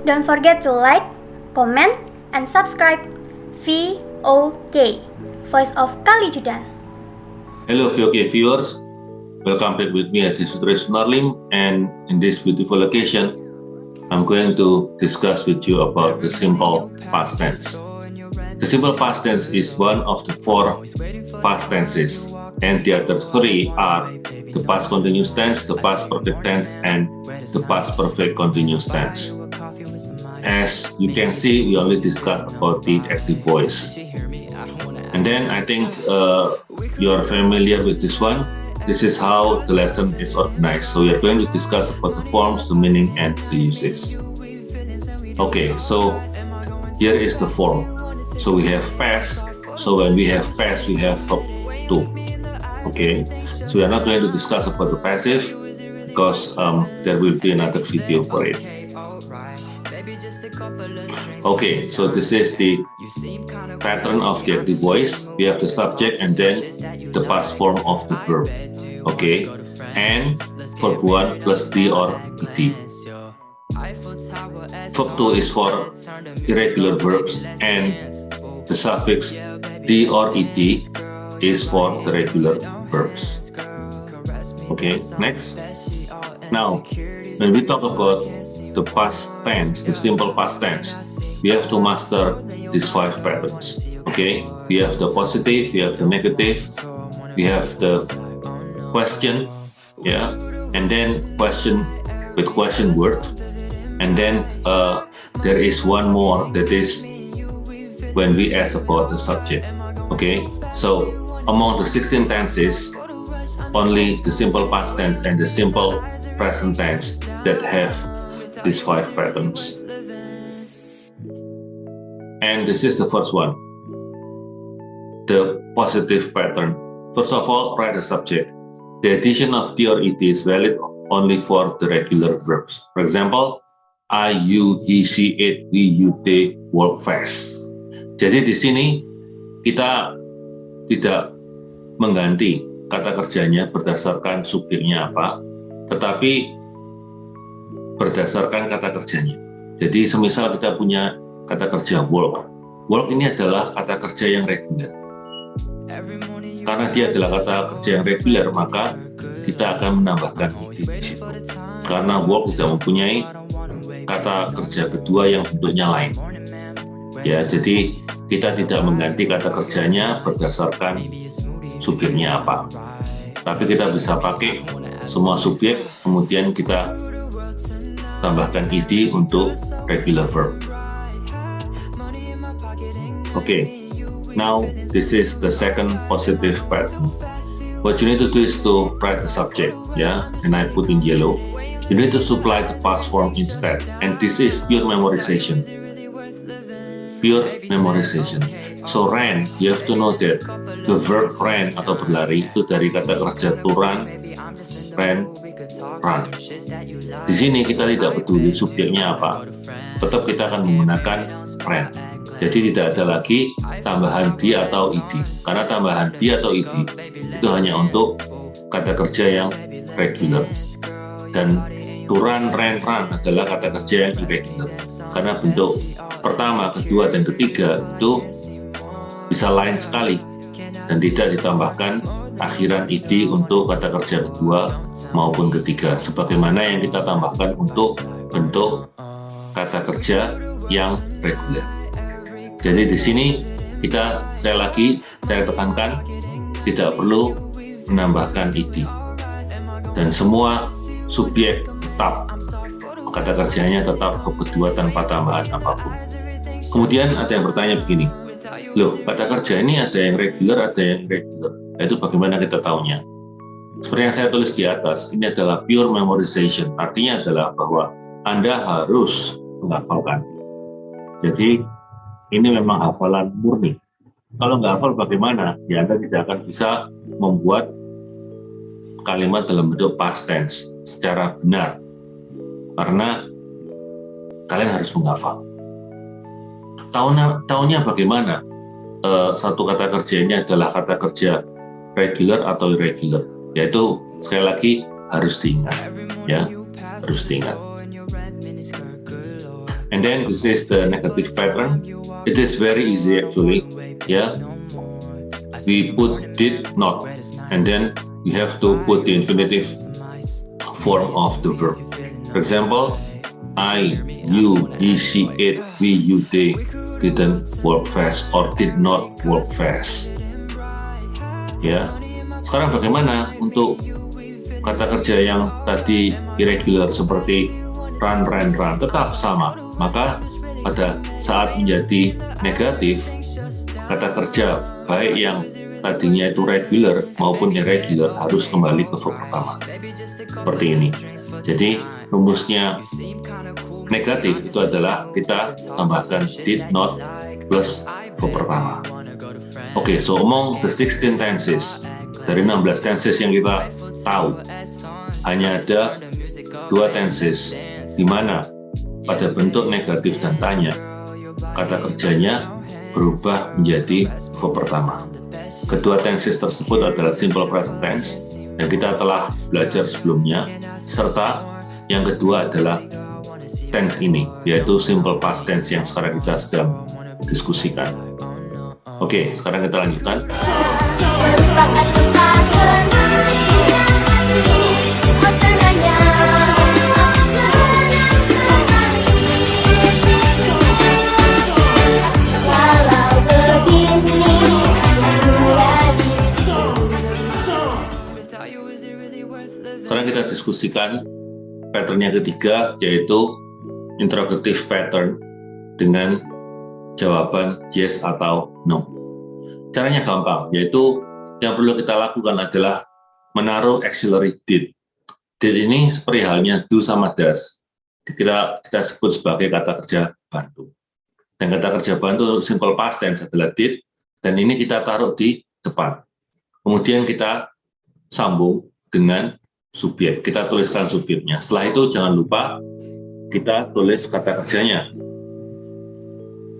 Don't forget to like, comment, and subscribe. VOK, Voice of Kalijudan. Hello VOK viewers, welcome back with me at Sutris Narlim, and in this beautiful occasion, I'm going to discuss with you about the simple past tense. The simple past tense is one of the 4 past tenses, and the other 3 are the past continuous tense, the past perfect tense, and the past perfect continuous tense. As you can see, we only discussed about the active voice. And then I think you are familiar with this one. This is how the lesson is organized. So we are going to discuss about the forms, the meaning, and the uses. Okay, so here is the form. So we have past. So when we have past, we have verb to. Okay, so we are not going to discuss about the passive because there will be another video for it. Okay, so this is the pattern of the active voice. We have the subject and then the past form of the verb. Okay, and verb 1 plus D or ed. Verb 2 is for irregular verbs, and the suffix D or ed is for the regular verbs. Okay, next. Now, when we talk about the past tense, the simple past tense, we have to master these 5 patterns. Okay, we have the positive, we have the negative, we have the question, yeah, and then question with question word, and then there is one more, that is when we ask about the subject. Okay, so among the 16 tenses, only the simple past tense and the simple present tense that have these 5 patterns. And this is the first one, the positive pattern. First of all, write a subject. The addition of D or ed is valid only for the regular verbs. For example, I, you, he, she, it, we, you, they work fast. Jadi di sini kita tidak mengganti kata kerjanya berdasarkan subjeknya apa, tetapi berdasarkan kata kerjanya. Jadi semisal kita punya kata kerja work. Work ini adalah kata kerja yang reguler. Karena dia adalah kata kerja yang reguler, maka kita akan menambahkan ed di situ. Karena work tidak mempunyai kata kerja kedua yang bentuknya lain. Ya, jadi kita tidak mengganti kata kerjanya berdasarkan subjeknya apa. Tapi kita bisa pakai semua subjek, kemudian kita tambahkan ed untuk regular verb. Okay, now this is the second positive pattern. What you need to do is to write the subject, yeah, and I put in yellow. You need to supply the past form instead, and this is pure memorization. Pure memorization. So ran, you have to know that the verb ran atau berlari itu dari kata kerja to run, ran, run. Di sini kita tidak peduli subjeknya apa, tetap kita akan menggunakan ran. Jadi tidak ada lagi tambahan D atau ed, karena tambahan D atau ed itu hanya untuk kata kerja yang regular. Dan to run, ran, run adalah kata kerja yang irregular, karena bentuk pertama, kedua, dan ketiga itu bisa lain sekali dan tidak ditambahkan akhiran ed untuk kata kerja kedua maupun ketiga, sebagaimana yang kita tambahkan untuk bentuk kata kerja yang reguler. Jadi di sini kita sekali lagi saya tekankan tidak perlu menambahkan ed, dan semua subjek tetap kata kerjanya tetap verb kedua tanpa tambahan apapun. Kemudian ada yang bertanya begini, loh, kata kerja ini ada yang regular, ada yang irregular. Itu bagaimana kita tahunya? Seperti yang saya tulis di atas, ini adalah pure memorization. Artinya adalah bahwa Anda harus menghafalkan. Jadi ini memang hafalan murni. Kalau nggak hafal bagaimana? Ya Anda tidak akan bisa membuat kalimat dalam bentuk past tense secara benar. Karena kalian harus menghafal. Tahunnya bagaimana? Satu kata kerja ini adalah kata kerja regular atau irregular, yaitu Sekali lagi harus diingat, ya, harus diingat. And then this is the negative pattern. It is very easy actually, yeah. We put did not, and then we have to put the infinitive form of the verb. For example, I, you, he, she, it, we, you, they didn't work fast or did not work fast. Ya, sekarang bagaimana untuk kata kerja yang tadi irregular seperti run, run, run? Tetap sama. Maka pada saat menjadi negatif, kata kerja baik yang tadinya itu regular maupun irregular harus kembali ke verb pertama. Seperti ini. Jadi rumusnya negatif itu adalah kita tambahkan did not plus verb pertama. Oke, so among the 16 tenses, dari 16 tenses yang kita tahu, hanya ada 2 tenses di mana pada bentuk negatif dan tanya, kata kerjanya berubah menjadi verb pertama. Kedua tenses tersebut adalah simple present tense yang kita telah belajar sebelumnya, serta yang kedua adalah tense ini, yaitu simple past tense yang sekarang kita sedang diskusikan. Oke, sekarang kita lanjutkan. Sekarang kita diskusikan pattern yang ketiga, yaitu interrogative pattern dengan jawaban yes atau no. Caranya gampang, yaitu yang perlu kita lakukan adalah menaruh auxiliary did. Did ini seperti halnya do sama does. Kita sebut sebagai kata kerja bantu. Dan kata kerja bantu simple past tense adalah did, dan ini kita taruh di depan. Kemudian kita sambung dengan subjek, kita tuliskan subjeknya. Setelah itu jangan lupa kita tulis kata kerjanya.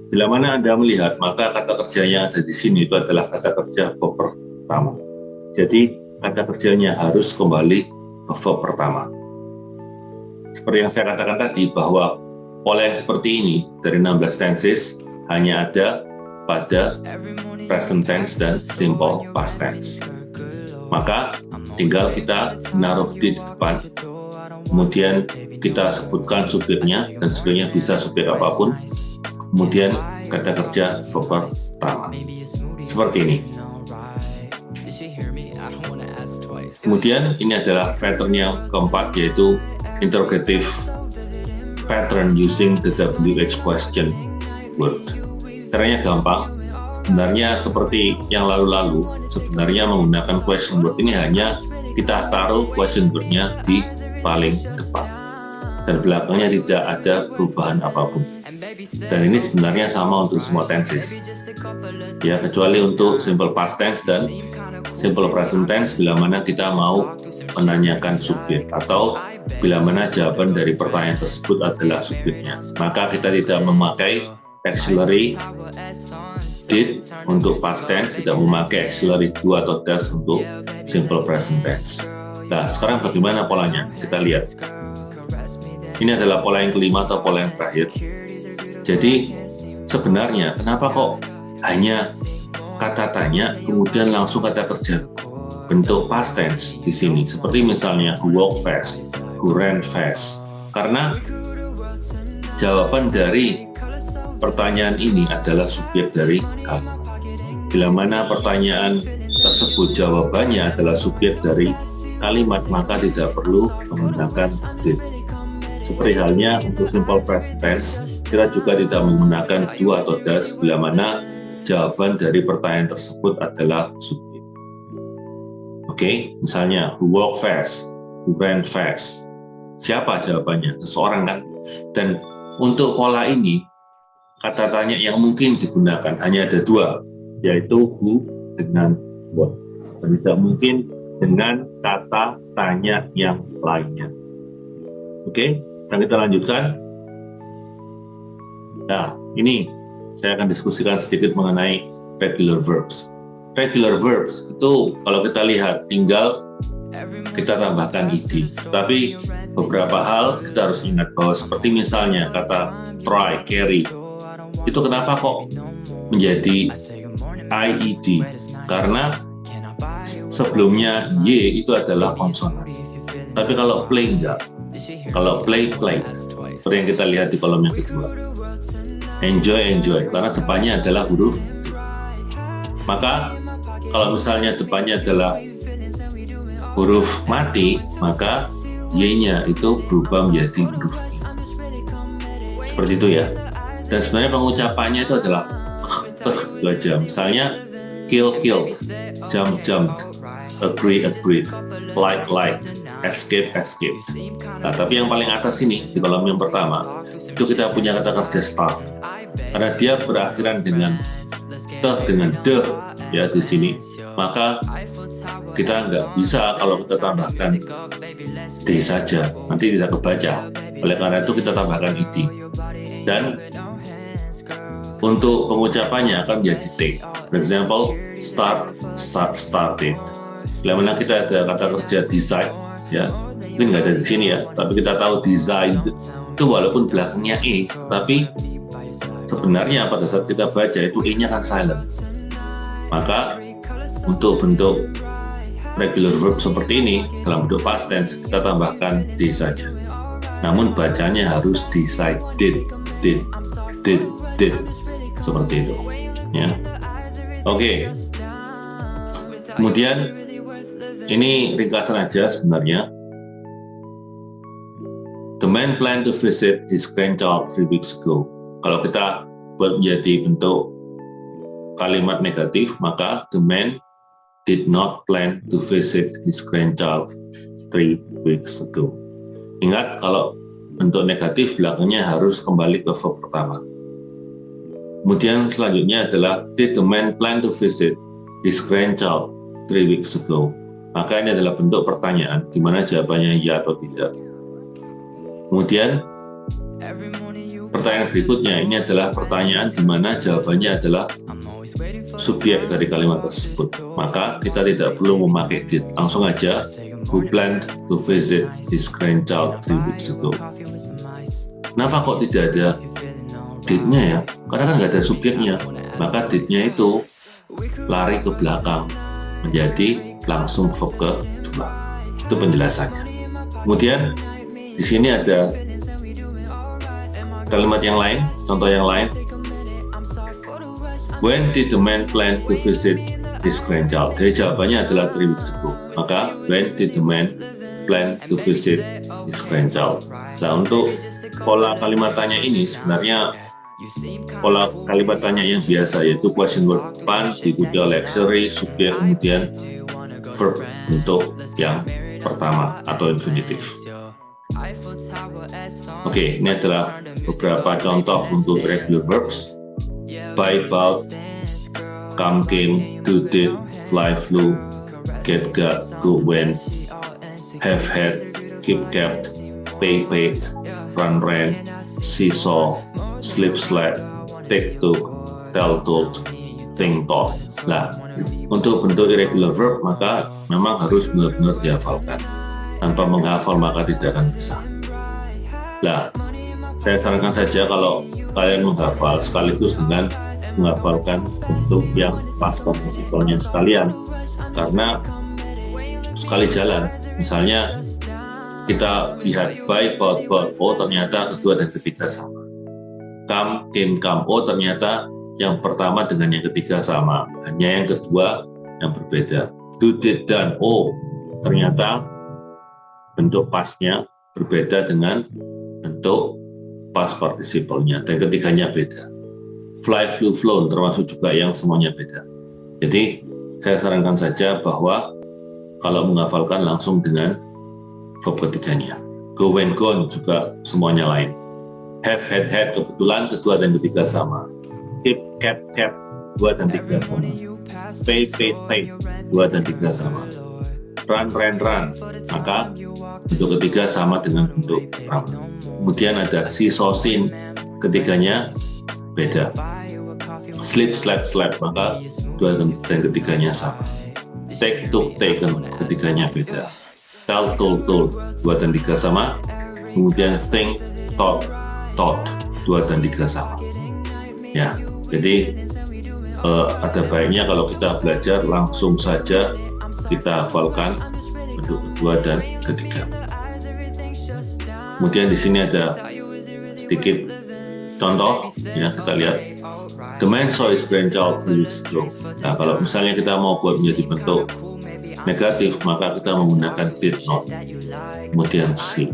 Bila mana Anda melihat, maka kata kerjanya ada di sini itu adalah kata kerja verb pertama. Jadi kata kerjanya harus kembali ke verb pertama. Seperti yang saya katakan tadi, bahwa pola yang seperti ini dari 16 tenses hanya ada pada present tense dan simple past tense. Maka tinggal kita menaruh di depan, kemudian kita sebutkan subjeknya, dan subjeknya bisa subjek apapun, kemudian kata kerja verb pertama. Seperti ini. Kemudian ini adalah pattern yang keempat, yaitu interrogative pattern using the WH question word. Caranya gampang. Sebenarnya seperti yang lalu-lalu, sebenarnya menggunakan question word ini hanya kita taruh question word-nya di paling depan. Dan belakangnya tidak ada perubahan apapun. Dan ini sebenarnya sama untuk semua tenses. Ya, kecuali untuk simple past tense dan simple present tense bila mana kita mau menanyakan subjek atau bila mana jawaban dari pertanyaan tersebut adalah subjeknya. Maka kita tidak memakai auxiliary did untuk past tense, tidak memakai auxiliary do atau does untuk simple present tense. Nah, sekarang bagaimana polanya? Kita lihat. Ini adalah pola yang kelima atau pola yang terakhir. Jadi, sebenarnya kenapa kok hanya kata tanya, kemudian langsung kata kerja bentuk past tense di sini? Seperti misalnya, who walk fast, who ran fast. Karena jawaban dari pertanyaan ini adalah subjek dari kamu. Bila mana pertanyaan tersebut jawabannya adalah subjek dari kalimat, maka tidak perlu menggunakan did. Seperti halnya untuk simple present tense, kita juga tidak menggunakan do atau does bila mana jawaban dari pertanyaan tersebut adalah subjek. Oke, misalnya who walk fast, who ran fast. Siapa jawabannya? Seseorang kan? Dan untuk pola ini, kata tanya yang mungkin digunakan hanya ada 2, yaitu who dengan what. Dan tidak mungkin dengan kata tanya yang lainnya. Oke, dan kita lanjutkan. Nah, ini saya akan diskusikan sedikit mengenai regular verbs. Regular verbs itu kalau kita lihat tinggal kita tambahkan ed. Tapi beberapa hal kita harus ingat bahwa seperti misalnya kata try, carry, itu kenapa kok menjadi IED? Karena sebelumnya Y itu adalah konsonan. Tapi kalau play enggak. Kalau play, seperti yang kita lihat di kolom yang kedua. Enjoy, karena depannya adalah huruf. Maka kalau misalnya depannya adalah huruf mati, maka Y-nya itu berubah menjadi huruf I. Seperti itu ya. Dan sebenarnya pengucapannya itu adalah itu aja. Misalnya kill, jump, agree, like, escape. Nah, tapi yang paling atas ini di kolom yang pertama itu kita punya kata kerja start. Karena dia berakhiran dengan de ya di sini, maka kita nggak bisa kalau kita tambahkan d saja, nanti tidak kebaca. Oleh karena itu kita tambahkan ed. Dan untuk pengucapannya akan menjadi t. For example, started. Bila mana kita ada kata kerja decide, ya mungkin nggak ada di sini ya, tapi kita tahu decide itu walaupun belakangnya e, tapi sebenarnya pada saat kita baca itu e-nya kan silent. Maka untuk bentuk regular verb seperti ini dalam bentuk past tense kita tambahkan d saja. Namun bacanya harus decided, did seperti itu. Ya, oke. Kemudian ini ringkasan aja sebenarnya. The man planned to visit his grandchild 3 weeks ago. Kalau kita buat menjadi bentuk kalimat negatif, maka the man did not plan to visit his grandchild 3 weeks ago. Ingat, kalau bentuk negatif belakangnya harus kembali ke verb pertama. Kemudian selanjutnya adalah did the man plan to visit his grandchild 3 weeks ago. Maka ini adalah bentuk pertanyaan, di mana jawabannya ya atau tidak. Kemudian pertanyaan berikutnya ini adalah pertanyaan di mana jawabannya adalah subjek dari kalimat tersebut. Maka kita tidak perlu memakai did, langsung aja who planned to visit his grandchild 3 weeks ago. Kenapa kok tidak ada did-nya ya? Karena kan nggak ada subjeknya. Maka did-nya itu lari ke belakang menjadi langsung verb kedua. Itu penjelasannya. Kemudian di sini ada kalimat yang lain, contoh yang lain. When did the man plan to visit his grandchild? Jadi jawabannya adalah 3 weeks ago. Maka when did the man plan to visit his grandchild? Nah, untuk pola kalimat tanya ini sebenarnya pola kalimat tanya yang biasa, yaitu question word depan diikuti oleh auxiliary, subjek, kemudian verb untuk yang pertama atau infinitif. Oke, ini adalah beberapa contoh untuk regular verbs. Buy, bought, come, came, do, did, fly, flew, get, got, go, went, have, had, keep, kept, pay, paid, run, ran, see, saw, sleep, slept, take, took, tell, told, think, thought. Nah, untuk bentuk irregular verb maka memang harus benar-benar dihafalkan. Tanpa menghafal maka tidak akan bisa. Nah, saya sarankan saja kalau kalian menghafal sekaligus dengan menghafalkan bentuk yang past participle-nya sekalian, karena sekali jalan. Misalnya kita lihat buy, bought, oh ternyata kedua dan ketiga sama. Come, came, come, oh ternyata yang pertama dengan yang ketiga sama, hanya yang kedua yang berbeda. Do, did, done, oh ternyata bentuk pastnya berbeda dengan bentuk past participle-nya, dan ketiganya beda. Fly, flew, flown termasuk juga yang semuanya beda. Jadi saya sarankan saja bahwa kalau menghafalkan langsung dengan verb ketiganya. Go, went, gone juga semuanya lain. Have, had kebetulan kedua dan ketiga sama. Keep, kept, dua dan tiga sama. Pay, paid, dua dan tiga sama. Run, ran, maka bentuk ketiga sama dengan bentuk pertama. Kemudian ada see, saw, seen, ketiganya beda. Sleep, slept, maka dua dan ketiganya sama. Take, took, taken, ketiganya beda. Tell, told, 2 dan 3 sama. Kemudian think, thought, 2 dan 3 sama. Ya, jadi ada baiknya kalau kita belajar langsung saja kita hafalkan bentuk kedua dan ketiga. Kemudian di sini ada sedikit contoh, ya kita lihat. The man saw his grandchild 3 weeks ago. Nah, kalau misalnya kita mau buat menjadi bentuk negatif, maka kita menggunakan did not. Kemudian see.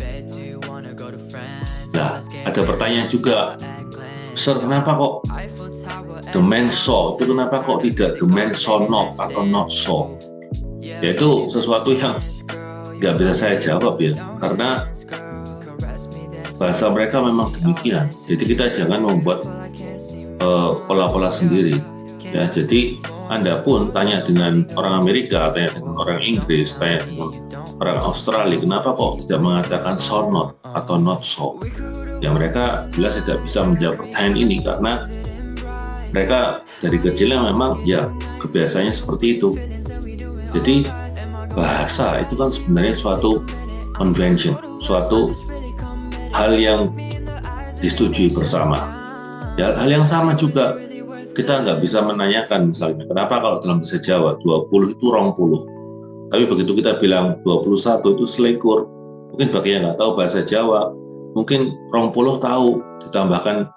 Nah, ada pertanyaan juga, Sir, kenapa kok the man saw, itu kenapa kok tidak the man saw not atau not saw? Yaitu sesuatu yang nggak bisa saya jawab ya, karena bahasa mereka memang demikian. Jadi kita jangan membuat pola-pola sendiri. Ya, jadi Anda pun tanya dengan orang Amerika, tanya dengan orang Inggris, tanya dengan orang Australia, kenapa kok tidak mengatakan saw not atau not saw? Ya, mereka jelas tidak bisa menjawab pertanyaan ini karena mereka dari kecilnya memang ya kebiasaannya seperti itu. Jadi bahasa itu kan sebenarnya suatu convention, suatu hal yang disetujui bersama. Ya, hal yang sama juga kita nggak bisa menanyakan misalnya kenapa kalau dalam bahasa Jawa 20 itu 20, tapi begitu kita bilang 21 itu selikur, mungkin bagi yang nggak tahu bahasa Jawa mungkin 20 tahu, ditambahkan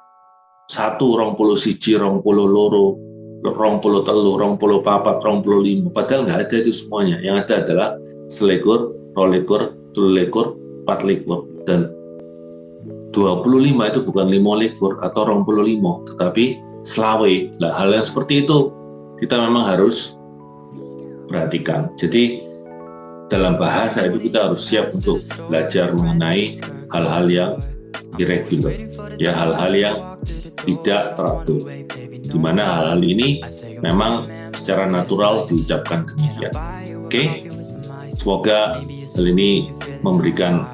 1, 20 siji, 20 loro, 20 telu, 20 papat, 25, padahal nggak ada itu semuanya. Yang ada adalah selikur, 22, 23, 24, dan 25 itu bukan 25 atau 25, tetapi selawe. Nah, hal yang seperti itu kita memang harus perhatikan. Jadi dalam bahasa itu kita harus siap untuk belajar mengenai hal-hal yang irregular, ya, hal-hal yang tidak teratur, di mana hal-hal ini memang secara natural diucapkan demikian. Oke, semoga hal ini memberikan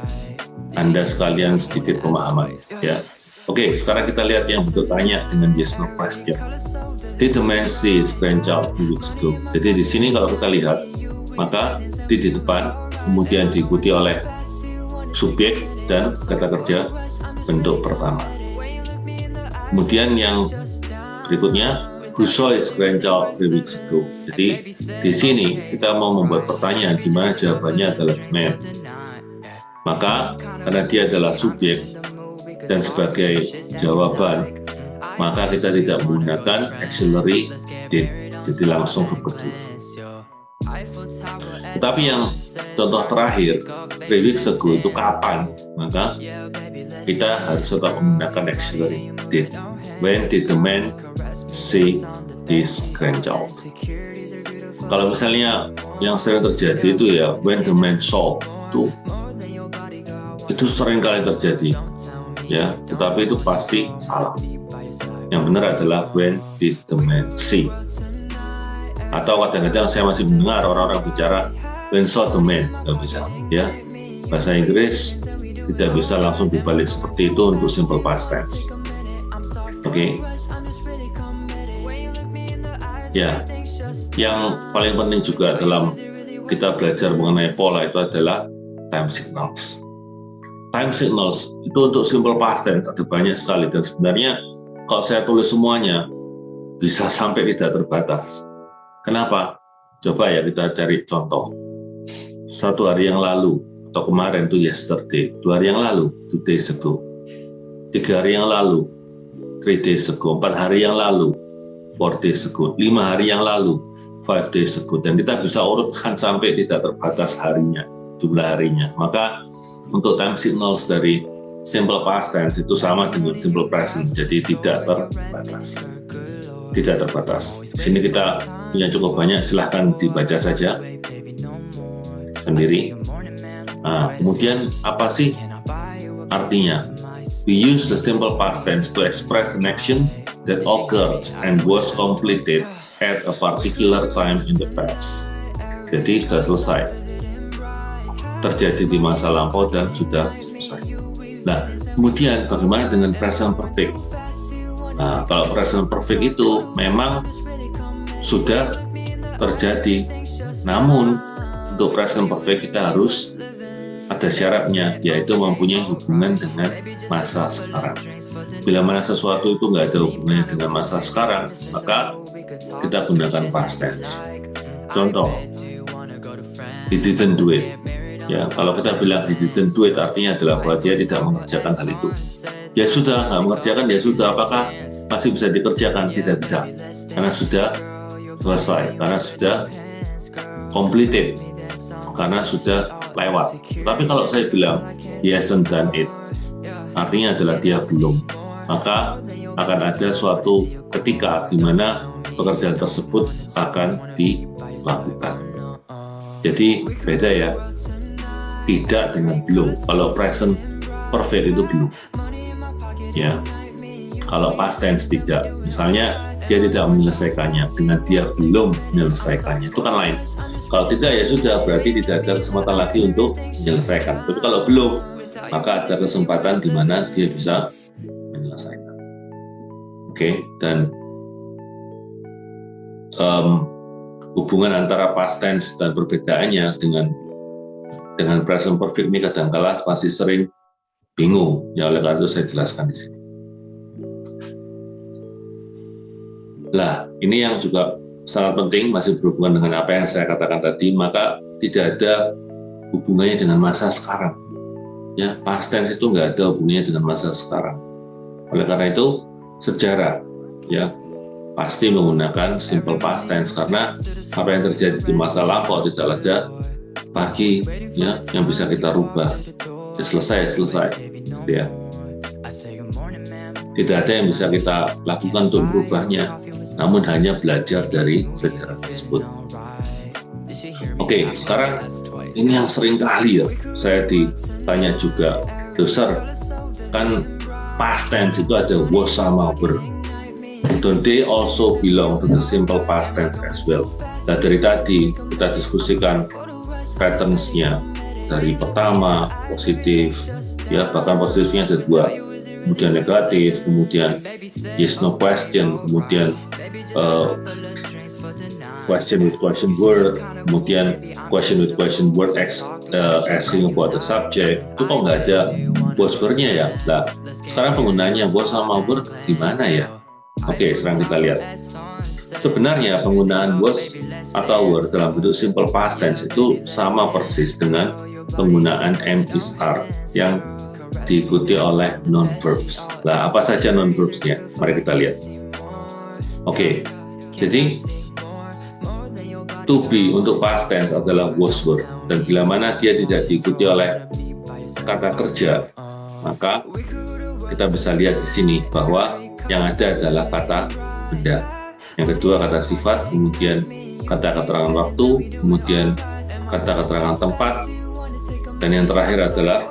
Anda sekalian sedikit pemahaman, ya. Oke, sekarang kita lihat yang bentuk tanya dengan yes no question. Did the man see his grandchild 2 weeks ago? Jadi di sini kalau kita lihat, maka di depan kemudian diikuti oleh subjek dan kata kerja bentuk pertama. Kemudian yang berikutnya, who saw his grandchild 3 weeks ago? Jadi di sini kita mau membuat pertanyaan di mana jawabannya adalah man. Maka karena dia adalah subjek dan sebagai jawaban, maka kita tidak menggunakan auxiliary did, jadi langsung verb kedua. Tetapi yang contoh terakhir 3 weeks ago itu kapan, maka kita harus tetap menggunakan auxiliary did. When did the man see his grandchild? Kalau misalnya yang sering terjadi itu ya when the man saw, itu sering kali terjadi, ya, tetapi itu pasti salah. Yang benar adalah when did the man see. Atau kadang-kadang saya masih mendengar orang-orang bicara when saw the man, nggak bisa, ya. Bahasa Inggris tidak bisa langsung dibalik seperti itu untuk simple past tense. Oke. Ya, yang paling penting juga dalam kita belajar mengenai pola itu adalah time signals. Time signals itu untuk simple past tense ada banyak sekali, dan sebenarnya kalau saya tulis semuanya bisa sampai tidak terbatas. Kenapa? Coba ya kita cari contoh. 1 hari yang lalu atau kemarin itu yesterday, 2 hari yang lalu 2 days ago, 3 hari yang lalu 3 days ago, 4 hari yang lalu 4 days ago, 5 hari yang lalu 5 days ago, dan kita bisa urutkan sampai tidak terbatas harinya, jumlah harinya. Maka untuk time signals dari simple past tense itu sama dengan simple present, jadi tidak terbatas. Tidak terbatas. Di sini kita punya cukup banyak, silahkan dibaca saja sendiri. Nah, kemudian apa sih artinya? We use the simple past tense to express an action that occurred and was completed at a particular time in the past. Jadi sudah selesai, terjadi di masa lampau dan sudah selesai. Nah, kemudian bagaimana dengan present perfect? Nah, kalau present perfect itu memang sudah terjadi, namun untuk present perfect kita harus ada syaratnya, yaitu mempunyai hubungan dengan masa sekarang. Bila mana sesuatu itu nggak ada hubungannya dengan masa sekarang, maka kita gunakan past tense. Contoh, he didn't do it. Ya, kalau kita bilang he didn't do it, artinya adalah bahwa dia tidak mengerjakan hal itu. Ya sudah, nggak mengerjakan, ya sudah. Apakah masih bisa dikerjakan? Tidak bisa, karena sudah selesai, karena sudah completed, karena sudah lewat. Tapi kalau saya bilang he hasn't done it, artinya adalah dia belum, maka akan ada suatu ketika di mana pekerjaan tersebut akan dilakukan. Jadi beda ya, tidak dengan belum. Kalau present perfect itu belum, ya. Kalau past tense tidak. Misalnya dia tidak menyelesaikannya, dengan dia belum menyelesaikannya, itu kan lain. Kalau tidak, ya sudah, berarti tidak ada kesempatan lagi untuk menyelesaikan. Tapi kalau belum, maka ada kesempatan di mana dia bisa menyelesaikan. Oke, dan hubungan antara past tense dan perbedaannya dengan present perfect ini kadang-kala masih sering bingung. Ya, oleh karena itu saya jelaskan di sini. Lah, ini yang juga sangat penting, masih berhubungan dengan apa yang saya katakan tadi, maka tidak ada hubungannya dengan masa sekarang. Ya, past tense itu nggak ada hubungannya dengan masa sekarang. Oleh karena itu, sejarah ya pasti menggunakan simple past tense, karena apa yang terjadi di masa lampau tidak ada lagi ya yang bisa kita rubah. Ya, selesai ya. Tidak ada yang bisa kita lakukan untuk merubahnya, namun hanya belajar dari sejarah tersebut. Oke, sekarang ini yang sering kali ya saya ditanya juga, dosen, kan past tense itu ada was sama were. Don't they also belong to the simple past tense as well? Nah, dari tadi kita diskusikan patterns-nya, dari pertama positif, ya bahkan positifnya ada dua, kemudian negatif, kemudian yes no question, kemudian question with question word, kemudian question with question word asking about the subject. Itu kok nggak ada was were-nya ya? Nah, sekarang penggunaannya was sama were gimana ya? Oke, sekarang kita lihat. Sebenarnya penggunaan was atau were dalam bentuk simple past tense itu sama persis dengan penggunaan am is are yang diikuti oleh non-verbs. Nah, apa saja non-verbsnya? Mari kita lihat. Oke, jadi to be untuk past tense adalah was were, dan bila mana dia tidak diikuti oleh kata kerja, maka kita bisa lihat di sini bahwa yang ada adalah kata benda. Yang kedua kata sifat, kemudian kata keterangan waktu, kemudian kata keterangan tempat, dan yang terakhir adalah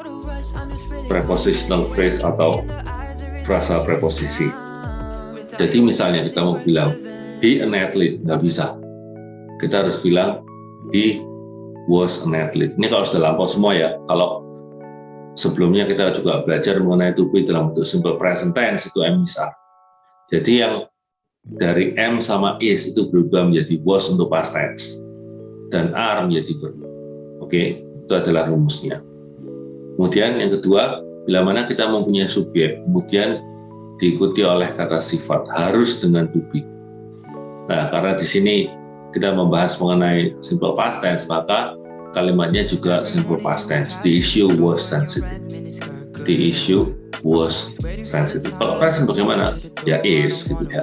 prepositional phrase atau frasa preposisi. Jadi misalnya kita mau bilang he an athlete, nggak bisa. Kita harus bilang he was an athlete. Ini kalau sudah lampau semua ya. Kalau sebelumnya kita juga belajar mengenai to be dalam bentuk simple present tense, itu am is are. Jadi yang dari am sama is itu berubah menjadi was untuk past tense, dan are menjadi verb. Oke, itu adalah rumusnya. Kemudian yang kedua, bila mana kita mempunyai subjek, kemudian diikuti oleh kata sifat, harus dengan to be. Nah, karena di sini kita membahas mengenai simple past tense, maka kalimatnya juga simple past tense. The issue was sensitive. The issue was sensitive. Kalau present bagaimana? Ya is, gitu ya.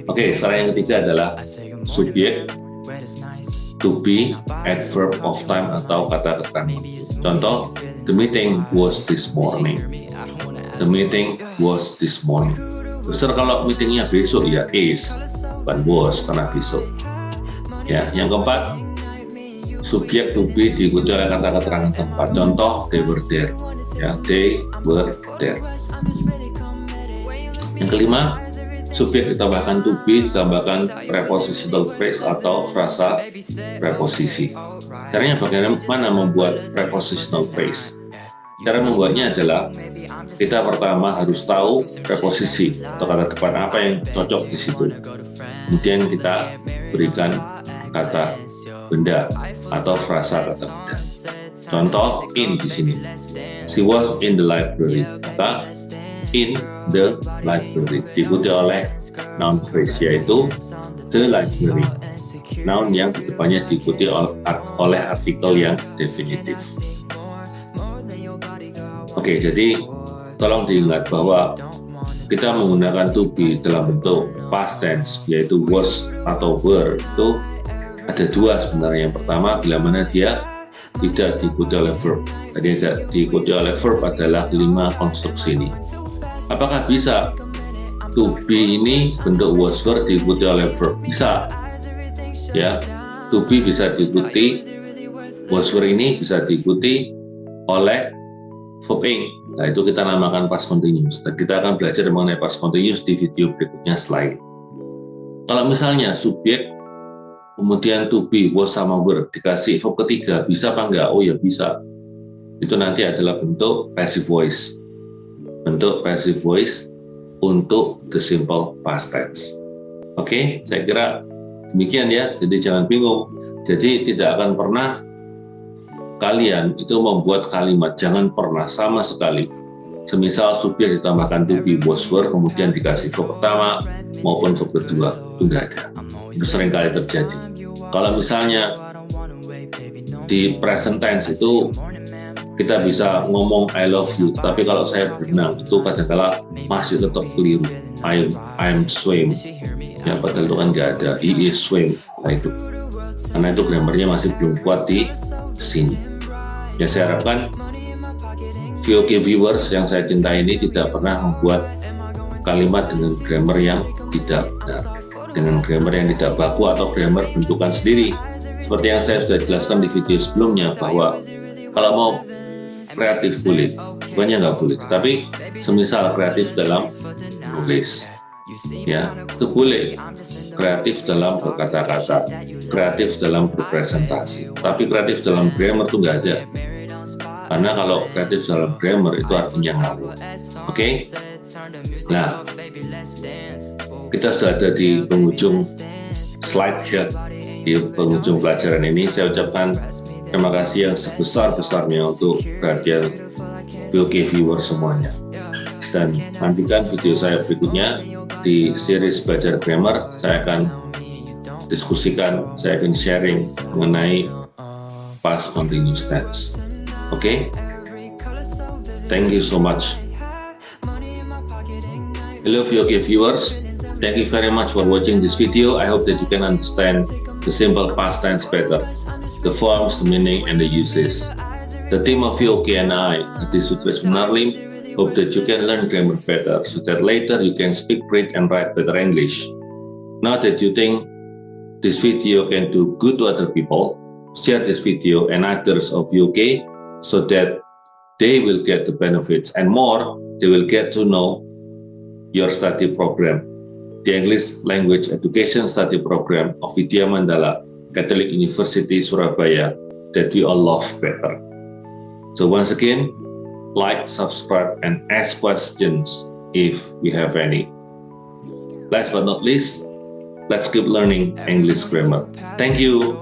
Oke, sekarang yang ketiga adalah subjek, to be, adverb of time atau kata keterangan. Contoh, the meeting was this morning. The meeting was this morning. Terus kalau meetingnya besok ya is, bukan was karena besok. Ya, yang keempat, subjek to be diikuti oleh kata keterangan tempat. Contoh, they were there. Ya, they were there. Yang kelima, subjek ditambahkan to be, ditambahkan prepositional phrase atau frasa preposisi. Caranya bagaimana membuat prepositional phrase? Cara membuatnya adalah kita pertama harus tahu preposisi atau kata depan apa yang cocok di situ. Kemudian kita berikan kata benda atau frasa kata benda. Contoh in di sini. She was in the library. Maka in the library diikuti oleh noun phrase yaitu the library. Noun yang di depannya diikuti oleh artikel yang definitif. Oke, jadi tolong diingat bahwa kita menggunakan to be dalam bentuk past tense yaitu was atau were itu ada dua sebenarnya. Yang pertama bila mana dia tidak diikuti oleh verb. Jadi tidak diikuti oleh verb adalah 5 konstruksi ini. Apakah bisa to be ini bentuk was were diikuti oleh verb? Bisa. Ya, to be bisa diikuti, was were ini bisa diikuti oleh verb ing. Nah, itu kita namakan past continuous. Dan kita akan belajar mengenai past continuous di video berikutnya slide. Kalau misalnya subjek kemudian to be, was sama were dikasih verb ketiga, bisa apa enggak? Oh ya bisa. Itu nanti adalah bentuk passive voice. Bentuk passive voice untuk the simple past tense. Oke, saya kira demikian ya. Jadi jangan bingung. Jadi tidak akan pernah kalian itu membuat kalimat, jangan pernah sama sekali. Semisal subjek ditambahkan to be, was were, kemudian dikasih verb pertama maupun verb kedua, itu tidak ada. Itu sering kali terjadi. Kalau misalnya di present tense itu kita bisa ngomong I love you, tapi kalau saya berenang itu kadang-kala masih tetap keliru. I'm swim. Ya padahal itu kan nggak ada. He is swim. Nah itu. Karena itu grammarnya masih belum kuat di sini. Ya saya harapkan VOK viewers yang saya cintai ini tidak pernah membuat kalimat dengan grammar yang tidak benar, dengan grammar yang tidak baku atau grammar bentukan sendiri. Seperti yang saya sudah jelaskan di video sebelumnya bahwa kalau mau kreatif boleh, bukannya nggak boleh, tapi semisal kreatif dalam menulis, ya itu boleh. Kreatif dalam berkata-kata, kreatif dalam berpresentasi, tapi kreatif dalam grammar itu nggak ada. Karena kalau kreatif dalam grammar itu artinya ngawur. Oke? Nah, kita sudah ada di penghujung slide ya, di penghujung pelajaran ini. Saya ucapkan terima kasih yang sebesar-besarnya untuk perhatian VOK viewer semuanya. Dan nantikan video saya berikutnya di series belajar grammar. Saya akan diskusikan, saya akan sharing mengenai past continuous tense. Oke? Thank you so much. Hello VOK viewers. Thank you very much for watching this video. I hope that you can understand the simple past tense better, the forms, the meaning, and the uses. The team of VOK and I, Hadi Sutris Munarlim, hope that you can learn grammar better so that later you can speak, read, and write better English. Now that you think this video can do good to other people, share this video and others of VOK so that they will get the benefits and more, they will get to know your study program, the English Language Education Study Program of Vidya Mandala Catholic University Surabaya that we all love better. So once again, like, subscribe, and ask questions if you have any. Last but not least, let's keep learning English grammar. Thank you.